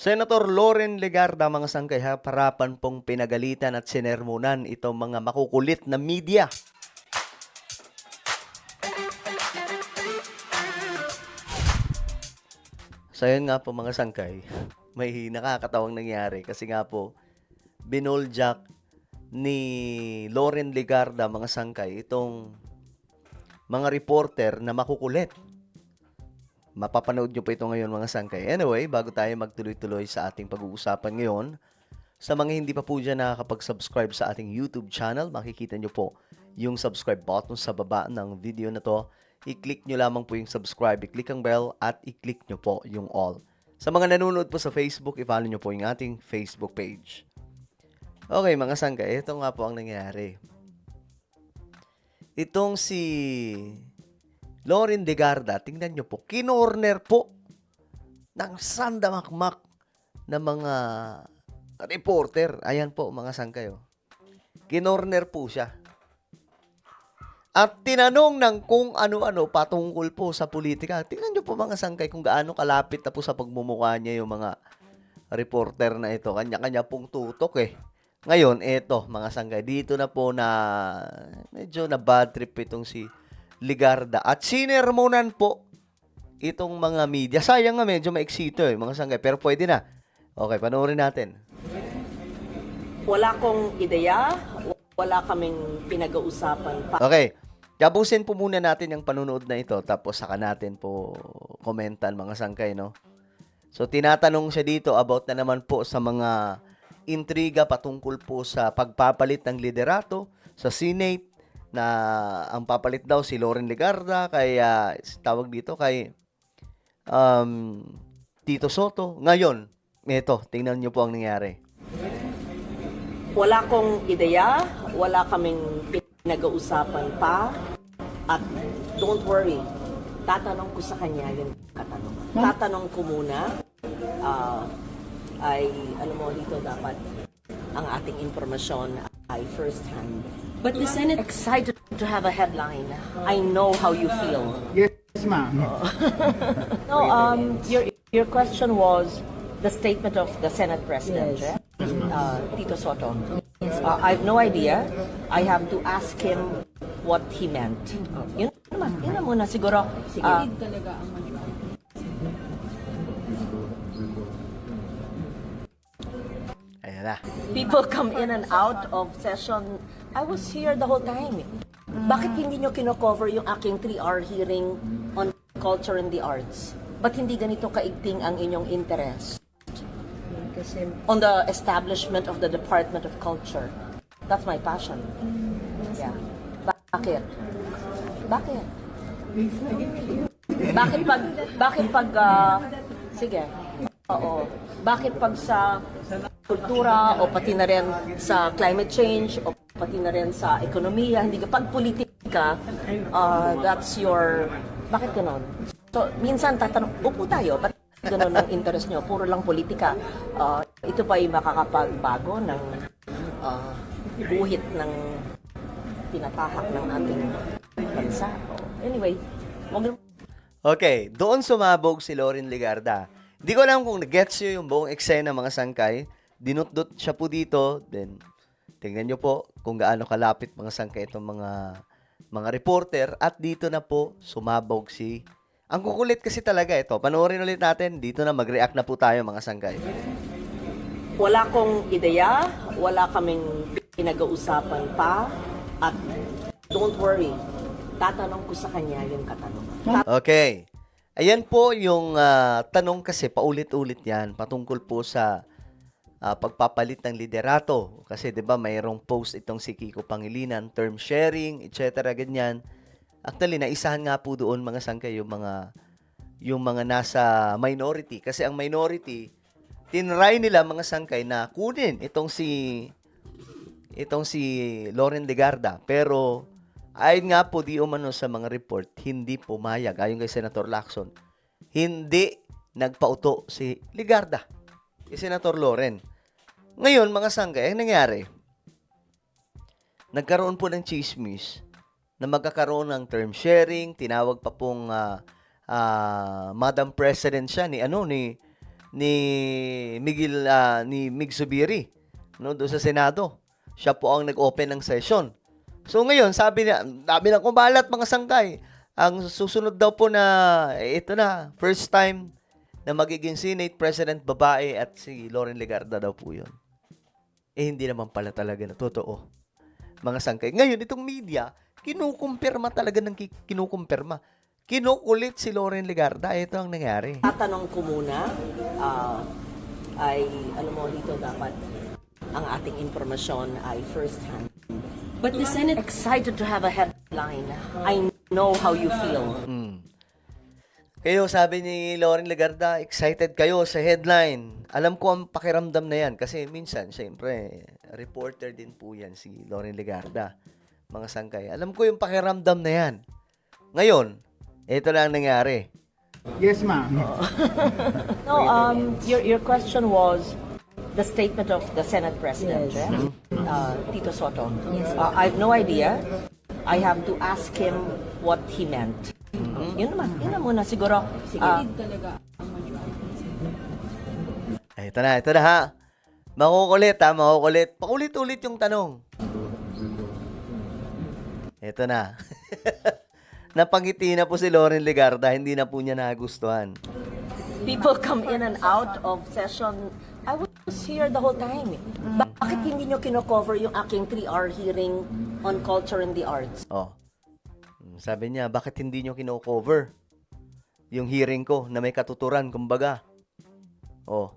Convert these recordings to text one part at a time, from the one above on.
Senator Loren Legarda, mga sangkay, harapan pong pinagalitan at sinermonan itong mga makukulit na media. So yun nga po mga sangkay, may nakakatawang nangyari kasi nga po binoljak ni Loren Legarda, mga sangkay, itong mga reporter na makukulit. Mapapanood nyo po ito ngayon mga sangkay. Anyway, bago tayo magtuloy-tuloy sa ating pag-uusapan ngayon, sa mga hindi pa po dyan nakakapag-subscribe sa ating YouTube channel, makikita nyo po yung subscribe button sa baba ng video na to. I-click nyo lamang po yung subscribe, i-click ang bell, at i-click nyo po yung all. Sa mga nanonood po sa Facebook, i-follow nyo po yung ating Facebook page. Okay mga sangkay, ito nga po ang nangyari. Itong si Loren Legarda, tingnan nyo po, kinorner po ng sandamakmak na mga reporter. Ayan po mga sangkay. Kinorner po siya. At tinanong ng kung ano-ano patungkol po sa politika. Tingnan nyo po mga sangkay kung gaano kalapit na po sa pagmumukha niya yung mga reporter na ito. Kanya-kanya pong tutok eh. Ngayon, eto mga sangkay, dito na po na medyo na bad trip itong si Legarda. At sinermonan po itong mga media. Sayang nga medyo maiksito eh mga sangkay, pero pwede na. Okay, panoorin natin. Wala kong ideya, wala kaming pinag-uusapan pa. Okay. Tapusin po muna natin yung panunood na ito tapos saka natin po komentan mga sangkay, no? So, tinatanong siya dito about na naman po sa mga intriga patungkol po sa pagpapalit ng liderato sa Senate na ang papalit daw si Loren Legarda kaya tawag dito kay Tito Soto. Ngayon, ito, tingnan nyo po ang nangyari. Wala kong ideya, wala kaming pinag-uusapan pa. At don't worry, tatanong ko sa kanya yung katanungan. Tatanong ko muna, alam mo dito dapat ang ating informasyon ay first hand. But the Senate excited to have a headline. I know how you feel. Yes, ma'am. No, your question was the statement of the Senate President, right? Tito Soto. I have no idea. I have to ask him what he meant. Yun na muna siguro. Ayan na. People come in and out of session. I was here the whole time. Bakit hindi nyo kino-cover yung aking 3-hour hearing on culture and the arts? Ba't hindi ganito kaigting ang inyong interest? On the establishment of the Department of Culture. That's my passion. Yeah. Bakit? Bakit? Bakit pag, sige. Oo. Bakit pag sa kultura o pati na rin sa climate change o pati na rin sa ekonomiya, hindi ka pag politika, that's your, bakit ganon? So, minsan tatanong, upo tayo, ba't ganon ang interest nyo? Puro lang politika. Ito pa ay makakapagbago ng guhit ng pinatahak ng ating bansa. Anyway, wag. Okay, doon sumabog si Loren Legarda. Hindi ko alam kung nag-gets nyo yung buong eksena mga sangkay. Dinut-dut siya po dito. Then, tingnan nyo po kung gaano kalapit mga sangkay itong mga reporter. At dito na po sumabog si... Ang kukulit kasi talaga ito. Panoorin ulit natin. Dito na mag-react na po tayo mga sangkay. Wala kong ideya, wala kaming pinag-uusapan pa. At don't worry, tatanong ko sa kanya yung katanungan. Okay. Ayan po yung tanong kasi paulit-ulit yan patungkol po sa pagpapalit ng liderato. Kasi 'di ba mayroong post itong si Kiko Pangilinan, term sharing, etc. ganyan. Actually, naisahan nga po doon mga sangkay yung mga nasa minority. Kasi ang minority, tinry nila mga sangkay na kunin itong si Loren Legarda. Pero ayon nga po di umano sa mga report, hindi pumayag. Ayon kay Senator Lacson, hindi nagpauto si Legarda, si Senator Loren. Ngayon, mga sangkay, ang nangyari, nagkaroon po ng chismis na magkakaroon ng term sharing, tinawag pa pong Madam President siya ni ni Mig Zubiri, no, doon sa Senado. Siya po ang nag-open ng session. So ngayon, sabi ng kumalat mga sangkay, ang susunod daw po na ito na, first time na magiging Senate President babae at si Loren Legarda daw po 'yon. Hindi naman pala talaga na totoo. Mga sangkay. Ngayon, itong media, kinukumpirma talaga ng kinukumpirma. Kinukulit si Loren Legarda. Ito ang nangyari. Tatanong ko muna, ay, ano mo dito dapat, ang ating informasyon ay first hand. But the Senate Excited to have a headline. I know how you feel. Kayo, sabi ni Loren Legarda, excited kayo sa headline. Alam ko ang pakiramdam na yan kasi minsan, syempre, reporter din po yan si Loren Legarda. Mga sangkay. Alam ko yung pakiramdam na yan. Ngayon, ito lang ang nangyari. Yes, ma'am. No, your question was the statement of the Senate President, Tito Soto. Yes. I have no idea. I have to ask him what he meant. Yun na muna siguro. talaga ang majority. Ito na ha. Makukulit ha, makukulit. Pakulit-ulit yung tanong. Ito na. Napangiti na po si Loren Legarda, hindi na po niya nagustuhan. People come in and out of session. I was here the whole time. Bakit hindi nyo kino-cover yung aking 3-hour hearing on culture and the arts? Oh. Sabi niya, bakit hindi nyo kino-cover yung hearing ko na may katuturan, kumbaga? Oh.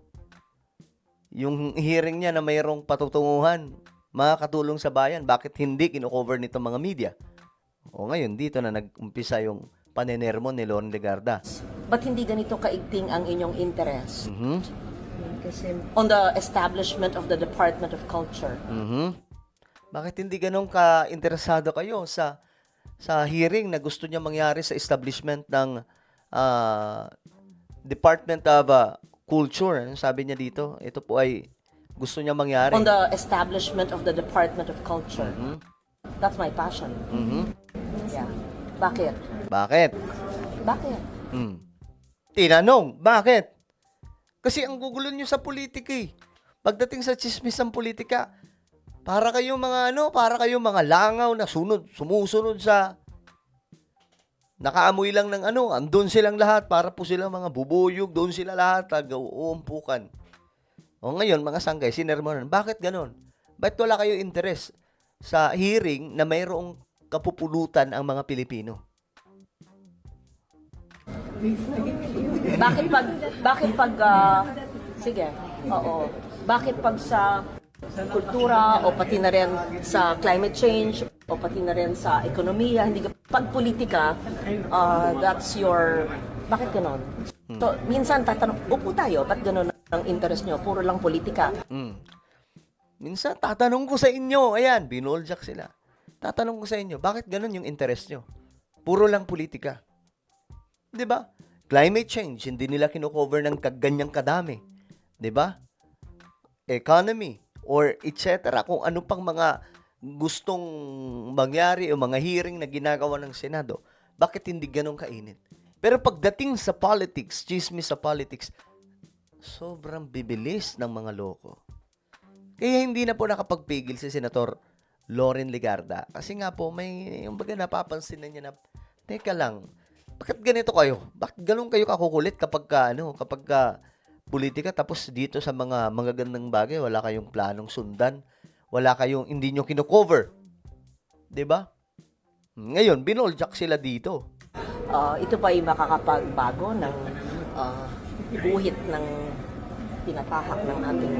Yung hearing niya na mayroong patutunguhan, makakatulong sa bayan, bakit hindi kino-cover nito mga media? O ngayon, dito na nag-umpisa yung panenermon ni Loren Legarda. Ba't hindi ganito kaigting ang inyong interest Kasi on the establishment of the Department of Culture? Bakit hindi ganun ka-interesado kayo sa hearing na gusto niya mangyari sa establishment ng Department of Culture? Ano sabi niya dito? Ito po ay gusto niya mangyari. On the establishment of the Department of Culture. That's my passion. Yeah. Bakit? Bakit? Bakit? Tinanong, bakit? Kasi ang gugulo niyo sa politika eh. Pagdating sa chismis ng politika, para kayong mga langaw na sumusunod sa nakaamoy lang ng andun silang lahat, para po silang mga bubuyog, doon sila lahat, uumpukan. O ngayon, mga sangkay, sinermonan, bakit ganon? Ba't wala kayo interes sa hearing na mayroong kapupulutan ang mga Pilipino? Bakit pag sige, oo. Bakit pag sa kultura o pati na rin sa climate change o pati na rin sa ekonomiya, hindi ka pag politika, that's your bakit ganon? So, minsan tatanong, upo tayo, ba't ganon ang interest nyo? Puro lang politika. Minsan, tatanong ko sa inyo, ayan, binoljak sila. Tatanong ko sa inyo, bakit ganon yung interest nyo? Puro lang politika. Di ba? Climate change, hindi nila kino-cover ng ganyang kadami. Di ba? Economy, or etc. Kung ano pang mga gustong mangyari o mga hearing na ginagawa ng Senado, bakit hindi ganun kainit? Pero pagdating sa politics, chismis sa politics, sobrang bibilis ng mga loko. Kaya hindi na po nakapagpigil si Senator Loren Legarda. Kasi nga po, yung baga napapansin na niya na, teka lang, bakit ganito kayo? Bakit ganun kayo kakukulit kapag politika, tapos dito sa mga gandang bagay, wala kayong planong sundan, hindi nyo kino-cover. 'Di ba? Ngayon, binoljak sila dito. Ito ba ay makakapagbago ng guhit ng tinatahak ng ating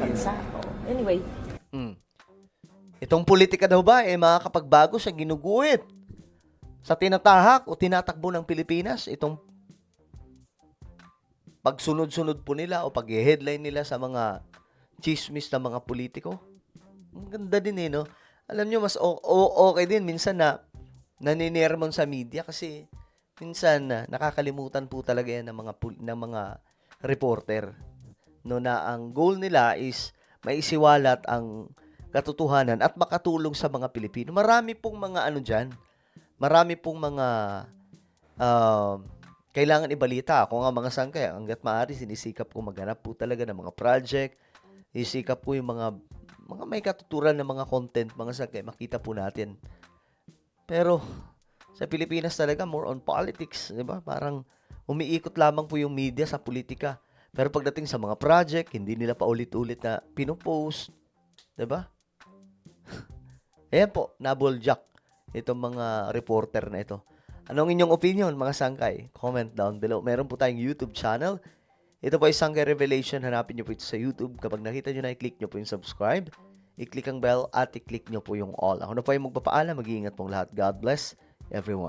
bansa? Anyway. Itong politika daw ba, makakapagbago sa ginuguhit sa tinatahak o tinatakbo ng Pilipinas? Itong pagsunod-sunod po nila o pag-headline nila sa mga chismis ng mga politiko. Ang ganda din no? Alam nyo, mas okay din minsan na naninermon sa media kasi minsan nakakalimutan po talaga yan ng mga reporter. No, na ang goal nila is maisiwalat ang katotohanan at makatulong sa mga Pilipino. Marami pong mga dyan. Marami pong mga kailangan ibalita. Ako nga mga sangkay, hanggat maaari, sinisikap ko maghanap po talaga ng mga project, isikap po yung mga may katuturan ng mga content, mga sangkay, makita po natin. Pero, sa Pilipinas talaga, more on politics, di ba? Parang, umiikot lamang po yung media sa politika. Pero pagdating sa mga project, hindi nila pa ulit-ulit na pinopost, di ba? Ayan po, nabuljak itong mga reporter na ito. Anong inyong opinion, mga sangkay? Comment down below. Meron po tayong YouTube channel. Ito po ay Sangkay Revelation. Hanapin nyo po ito sa YouTube. Kapag nakita nyo na, i-click nyo po yung subscribe. I-click ang bell at i-click nyo po yung all. Ako na po ay magpapaalam. Mag-iingat pong lahat. God bless everyone.